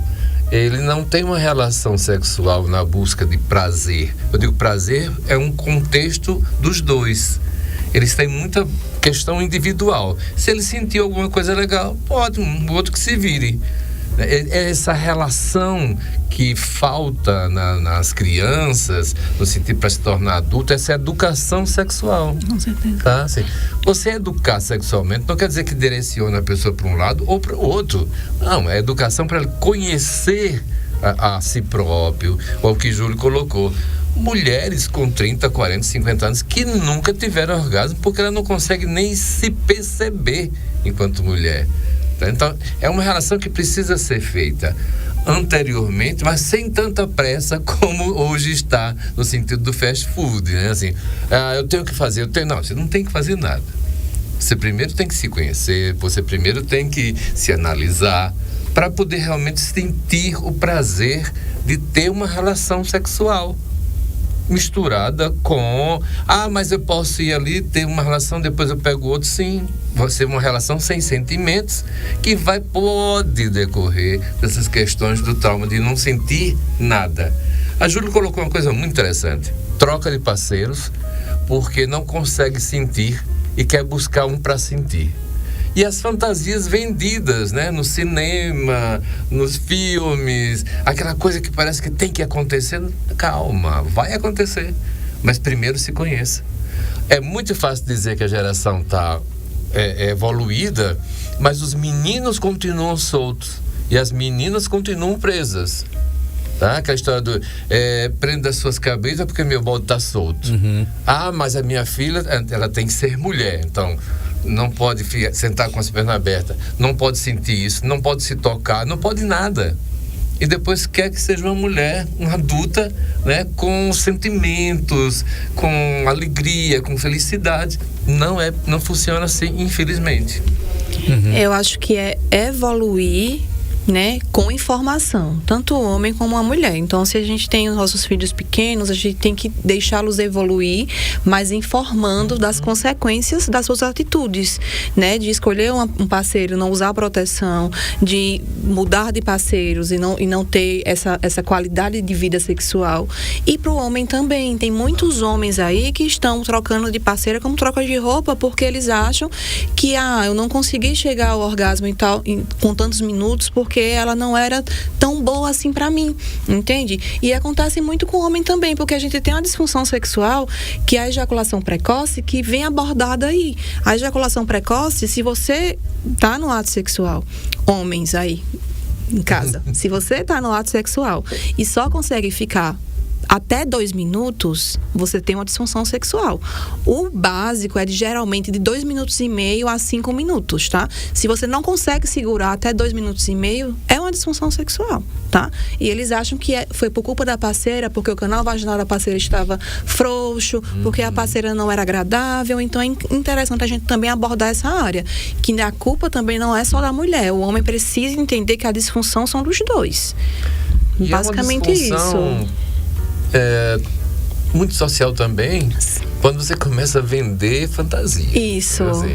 ele não tem uma relação sexual na busca de prazer. Eu digo prazer é um contexto dos dois. Eles têm muita questão individual. Se ele sentiu alguma coisa legal, pode, o outro que se vire. É essa relação que falta nas crianças, no sentido para se tornar adulto, essa educação sexual. Com certeza. Tá? Assim, você educar sexualmente não quer dizer que direciona a pessoa para um lado ou para o outro. Não, é educação para ele conhecer a si próprio, ou o que Júlio colocou. Mulheres com 30, 40, 50 anos que nunca tiveram orgasmo porque ela não consegue nem se perceber enquanto mulher. Então, é uma relação que precisa ser feita anteriormente, mas sem tanta pressa como hoje está, no sentido do fast food, né? Assim, eu tenho que fazer, não, você não tem que fazer nada. Você primeiro tem que se conhecer, você primeiro tem que se analisar para poder realmente sentir o prazer de ter uma relação sexual misturada com, mas eu posso ir ali, ter uma relação, depois eu pego outro. Sim, vai ser uma relação sem sentimentos, que pode decorrer dessas questões do trauma de não sentir nada. A Júlia colocou uma coisa muito interessante: troca de parceiros porque não consegue sentir e quer buscar um para sentir. E as fantasias vendidas, né? No cinema, nos filmes, aquela coisa que parece que tem que acontecer. Calma, vai acontecer, mas primeiro se conheça. É muito fácil dizer que a geração está evoluída, mas os meninos continuam soltos e as meninas continuam presas. Tá? Aquela história do prenda as suas cabeças porque meu bode está solto. Mas a minha filha, ela tem que ser mulher, então não pode sentar com as pernas abertas, não pode sentir isso, não pode se tocar, não pode nada. E depois quer que seja uma mulher, uma adulta, né, com sentimentos, com alegria, com felicidade. Não funciona assim, infelizmente. Eu acho que é evoluir, né, com informação, tanto o homem como a mulher. Então, se a gente tem os nossos filhos pequenos, a gente tem que deixá-los evoluir, mas informando das consequências das suas atitudes, né, de escolher um parceiro, não usar proteção, de mudar de parceiros e não ter essa qualidade de vida sexual. E para o homem também, tem muitos homens aí que estão trocando de parceira como troca de roupa, porque eles acham que eu não consegui chegar ao orgasmo e tal com tantos minutos porque ela não era tão boa assim pra mim, entende? E acontece muito com o homem também, porque a gente tem uma disfunção sexual, que é a ejaculação precoce, que vem abordada aí. A ejaculação precoce, se você tá no ato sexual, homens aí em casa, se você tá no ato sexual e só consegue ficar até 2 minutos, você tem uma disfunção sexual. O básico é geralmente de 2,5 minutos a 5 minutos, tá? Se você não consegue segurar até 2,5 minutos, é uma disfunção sexual, tá? E eles acham que foi por culpa da parceira, porque o canal vaginal da parceira estava frouxo, porque a parceira não era agradável. Então é interessante a gente também abordar essa área, que a culpa também não é só da mulher. O homem precisa entender que a disfunção são dos dois. E basicamente isso. Muito social também, quando você começa a vender fantasia. Isso. Assim,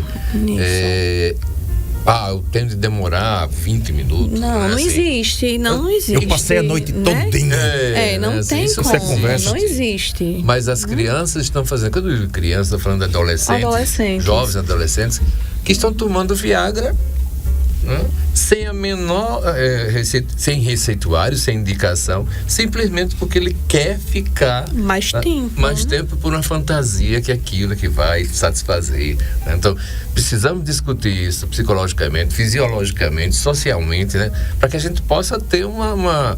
eu tenho de demorar 20 minutos. Não existe. Não existe. Eu passei a noite todinha. Não assim, tem isso como. Conversa. Não existe. Mas as crianças estão fazendo, quando eu digo criança, estou falando de adolescentes, jovens adolescentes, que estão tomando Viagra, né? Sem a menor sem receituário, sem indicação, simplesmente porque ele quer ficar mais tempo por uma fantasia que é aquilo que vai satisfazer, né? Então precisamos discutir isso psicologicamente, fisiologicamente, socialmente, né? Para que a gente possa ter uma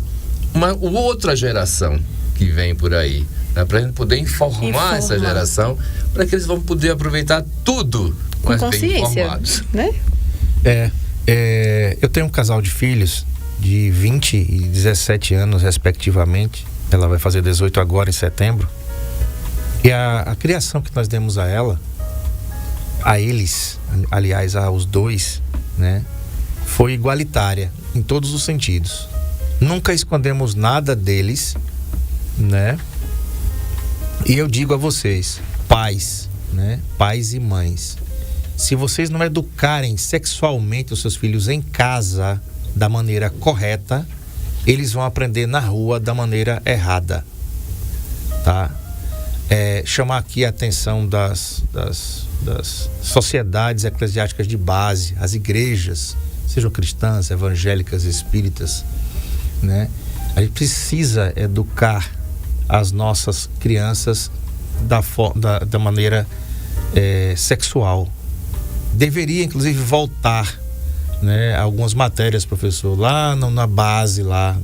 outra geração que vem por aí, né? Para a gente poder informar essa geração, para que eles vão poder aproveitar tudo com consciência, bem informados, né? Eu tenho um casal de filhos de 20 e 17 anos, respectivamente. Ela vai fazer 18 agora, em setembro. E a criação que nós demos a ela, a eles, aliás, aos dois, né, foi igualitária, em todos os sentidos. Nunca escondemos nada deles, né? E eu digo a vocês, pais, né, pais e mães, se vocês não educarem sexualmente os seus filhos em casa da maneira correta, eles vão aprender na rua da maneira errada, tá? Chamar aqui a atenção das sociedades eclesiásticas de base, as igrejas, sejam cristãs, evangélicas, espíritas, né? A gente precisa educar as nossas crianças da maneira sexual. Deveria, inclusive, voltar, né, algumas matérias, professor, lá na base, lá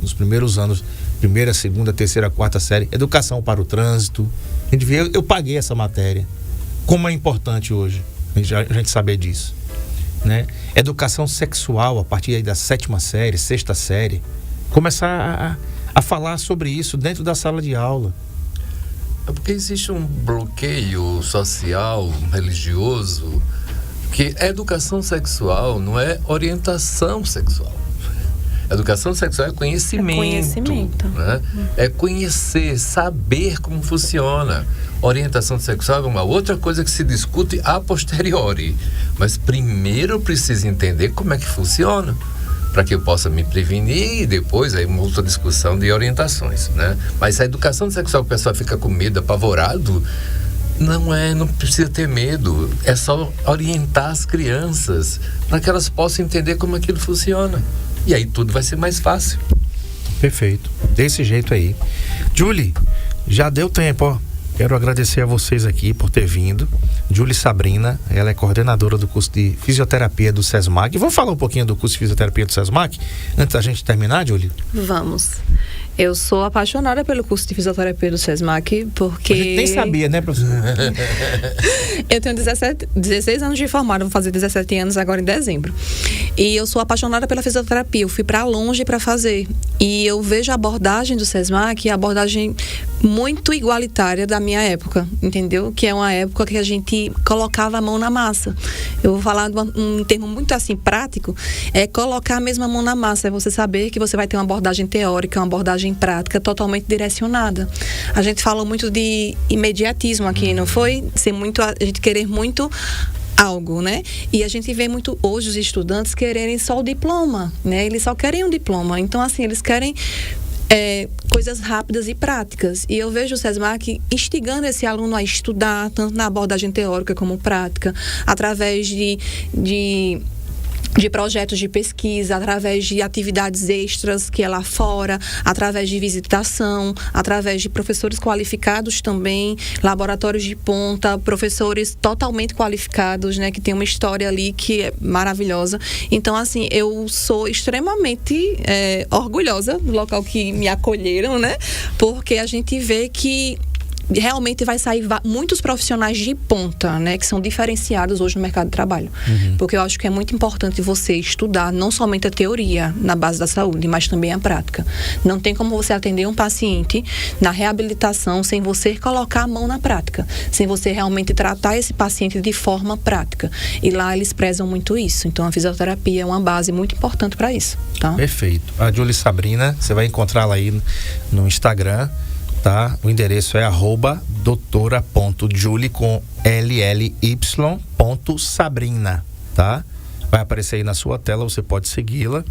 nos primeiros anos, primeira, segunda, terceira, quarta série, educação para o trânsito. A gente vê, eu paguei essa matéria. Como é importante hoje a gente saber disso, né? Educação sexual a partir aí da 7ª série, 6ª série. Começar a falar sobre isso dentro da sala de aula. É porque existe um bloqueio social, religioso, que educação sexual não é orientação sexual. Educação sexual é conhecimento. Né? É conhecer, saber como funciona. Orientação sexual é uma outra coisa que se discute a posteriori. Mas primeiro eu preciso entender como é que funciona, para que eu possa me prevenir, e depois aí uma outra discussão de orientações, né? Mas a educação sexual, o pessoal fica com medo, apavorado. Não precisa ter medo. É só orientar as crianças para que elas possam entender como aquilo funciona. E aí tudo vai ser mais fácil. Perfeito. Desse jeito aí. Julie, já deu tempo, ó. Quero agradecer a vocês aqui por ter vindo. Julie Sabrina, ela é coordenadora do curso de fisioterapia do SESMAC. Vamos falar um pouquinho do curso de fisioterapia do SESMAC antes da gente terminar, Julie? Vamos. Eu sou apaixonada pelo curso de fisioterapia do SESMAC, porque... A gente nem sabia, né, professor? Eu tenho 16 anos de formada, vou fazer 17 anos agora em dezembro. E eu sou apaixonada pela fisioterapia, eu fui para longe para fazer. E eu vejo a abordagem do SESMAC, a abordagem muito igualitária da minha época, entendeu? Que é uma época que a gente colocava a mão na massa. Eu vou falar um termo muito assim prático, é colocar a mesma mão na massa, é você saber que você vai ter uma abordagem teórica, uma abordagem prática totalmente direcionada. A gente falou muito de imediatismo aqui, não foi? A gente querer muito algo, né? E a gente vê muito hoje os estudantes quererem só o diploma, né? Eles só querem um diploma. Então, assim, eles querem coisas rápidas e práticas. E eu vejo o SESMAC instigando esse aluno a estudar, tanto na abordagem teórica como prática, através de projetos de pesquisa, através de atividades extras que é lá fora, através de visitação, através de professores qualificados também, laboratórios de ponta, professores totalmente qualificados, né, que tem uma história ali que é maravilhosa. Então, assim, eu sou extremamente orgulhosa do local que me acolheram, né, porque a gente vê que realmente vai sair muitos profissionais de ponta, né, que são diferenciados hoje no mercado de trabalho. Porque eu acho que é muito importante você estudar não somente a teoria na base da saúde, mas também a prática. Não tem como você atender um paciente na reabilitação sem você colocar a mão na prática, sem você realmente tratar esse paciente de forma prática. E lá eles prezam muito isso. Então a fisioterapia é uma base muito importante para isso, tá? Perfeito. A Julie Sabrina, você vai encontrá-la aí no Instagram, tá? O endereço é @doutora.julie com LLY.Sabrina, tá? Vai aparecer aí na sua tela, você pode segui-la.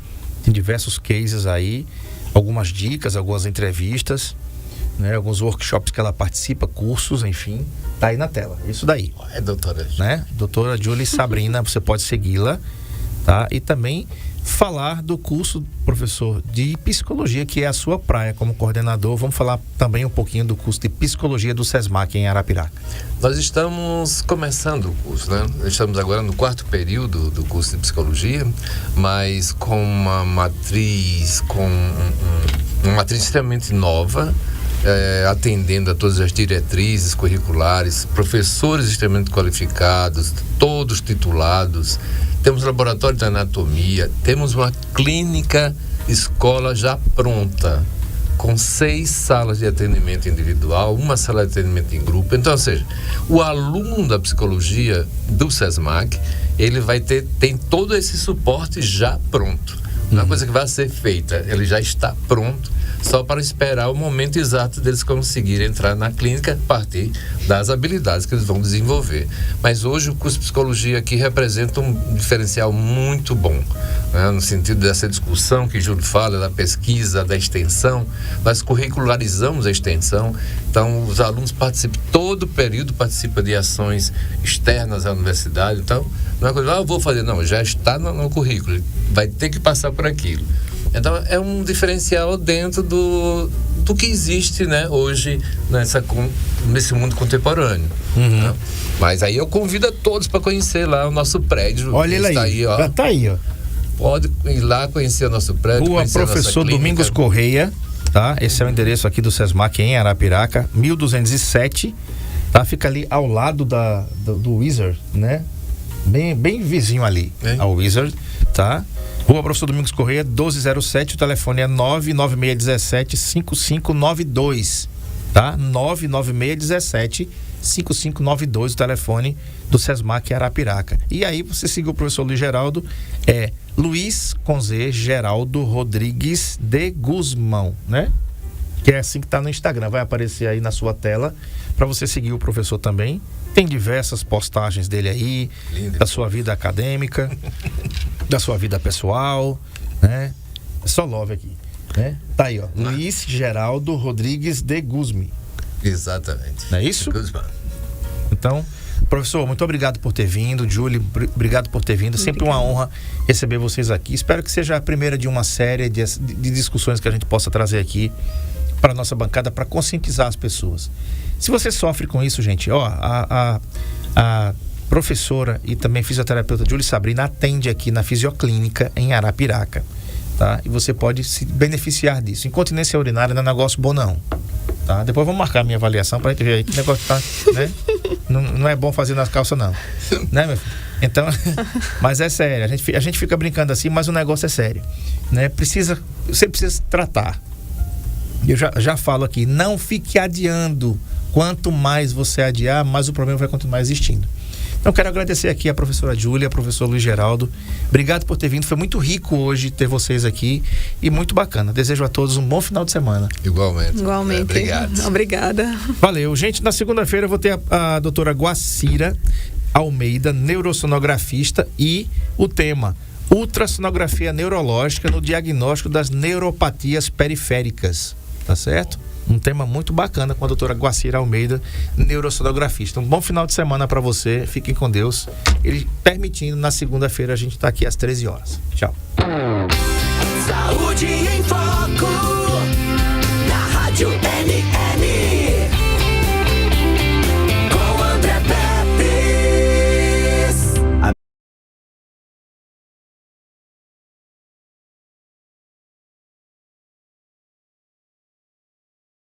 Tem diversos cases aí, algumas dicas, algumas entrevistas, né? Alguns workshops que ela participa, cursos, enfim, tá aí na tela. Isso daí. Doutora, né? Doutora Julie Sabrina, você pode segui-la, tá? E também falar do curso, professor, de psicologia, que é a sua praia como coordenador. Vamos falar também um pouquinho do curso de psicologia do SESMAC em Arapiraca. Nós estamos começando o curso, né? Estamos agora no 4º período do curso de psicologia, mas com uma matriz, uma matriz extremamente nova, atendendo a todas as diretrizes curriculares, professores extremamente qualificados, todos titulados. Temos laboratório de anatomia, temos uma clínica escola já pronta, com 6 salas de atendimento individual, uma sala de atendimento em grupo. Então, ou seja, o aluno da psicologia do SESMAC, ele tem todo esse suporte já pronto. Não é uma coisa que vai ser feita, ele já está pronto só para esperar o momento exato deles conseguirem entrar na clínica a partir das habilidades que eles vão desenvolver. Mas hoje o curso de psicologia aqui representa um diferencial muito bom, né? No sentido dessa discussão que Júlio fala, da pesquisa, da extensão. Nós curricularizamos a extensão, então os alunos participam, todo o período participa de ações externas à universidade. Então não é coisa, eu vou fazer, não, já está no currículo, vai ter que passar por aquilo. Então é um diferencial dentro do que existe, né, hoje nesse mundo contemporâneo. Né? Mas aí eu convido a todos para conhecer lá o nosso prédio. Olha ele aí, ó. Já tá aí, ó. Pode ir lá conhecer o nosso prédio. Rua Professor Domingos Correia, tá? Esse é o endereço aqui do SESMAC em Arapiraca, 1207, tá? Fica ali ao lado do Wizard, né? Bem vizinho ali, ao Wizard, tá? Rua Professor Domingos Correia, 1207, o telefone é 99617-5592, tá? 99617-5592, o telefone do SESMAC Arapiraca. E aí você seguiu o professor Luiz Geraldo, Luiz com Z, Geraldo Rodrigues de Guzmão, né? Que é assim que tá no Instagram, vai aparecer aí na sua tela para você seguir o professor também. Tem diversas postagens dele aí, da sua vida acadêmica, da sua vida pessoal, né? É só love aqui, né? Tá aí, ó. Luiz Geraldo Rodrigues de Guzmão. Exatamente. Não é isso? Então, professor, muito obrigado por ter vindo. Júlio, obrigado por ter vindo. Sempre uma honra receber vocês aqui. Espero que seja a primeira de uma série de discussões que a gente possa trazer aqui para a nossa bancada, para conscientizar as pessoas. Se você sofre com isso, gente, ó, a professora e também fisioterapeuta Júlia Sabrina atende aqui na Fisioclínica em Arapiraca, tá? E você pode se beneficiar disso. Incontinência urinária não é negócio bom, não. Tá? Depois vamos marcar a minha avaliação para a gente ver aí que negócio tá, né? Não é bom fazer nas calças, não. Né, meu filho? Então, mas é sério. A gente fica brincando assim, mas o negócio é sério, né? Você precisa tratar. Eu já falo aqui, não fique adiando. Quanto mais você adiar, mais o problema vai continuar existindo. Então, quero agradecer aqui a professora Júlia, a professor Luiz Geraldo. Obrigado por ter vindo. Foi muito rico hoje ter vocês aqui e muito bacana. Desejo a todos um bom final de semana. Igualmente. Obrigado. Obrigada. Valeu. Gente, na segunda-feira eu vou ter a doutora Guacira Almeida, neurosonografista, e o tema ultrassonografia neurológica no diagnóstico das neuropatias periféricas. Tá certo? Um tema muito bacana com a doutora Guacira Almeida, neurosonografista. Um bom final de semana para você. Fiquem com Deus. Ele permitindo, na segunda-feira a gente tá aqui às 13 horas. Tchau. Saúde em Foco, na Rádio